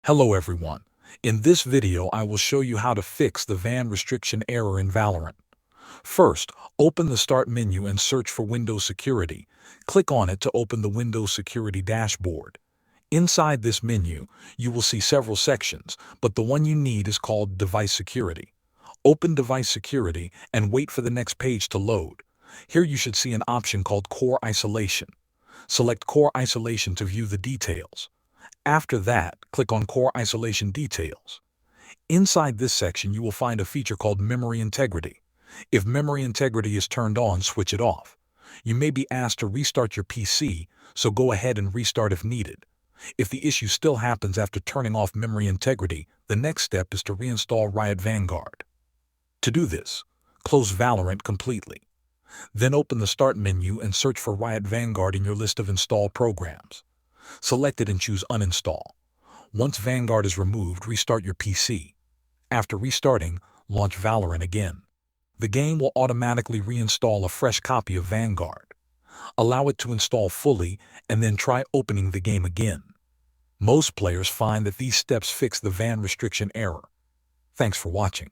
Hello everyone. In this video I will show you how to fix the VAN restriction error in Valorant. First, open the Start menu and search for Windows Security. Click on it to open the Windows Security dashboard. Inside this menu, you will see several sections, but the one you need is called Device Security. Open Device Security and wait for the next page to load. Here you should see an option called Core Isolation. Select Core Isolation to view the details. After that, click on Core Isolation Details. Inside this section, you will find a feature called Memory Integrity. If memory integrity is turned on, switch it off. You may be asked to restart your PC, so go ahead and restart if needed. If the issue still happens after turning off memory integrity, the next step is to reinstall Riot Vanguard. To do this, close Valorant completely. Then open the Start menu and search for Riot Vanguard in your list of installed programs. Select it and choose Uninstall. Once Vanguard is removed, restart your PC. After restarting, launch Valorant again. The game will automatically reinstall a fresh copy of Vanguard. Allow it to install fully and then try opening the game again. Most players find that these steps fix the VAN restriction error. Thanks for watching.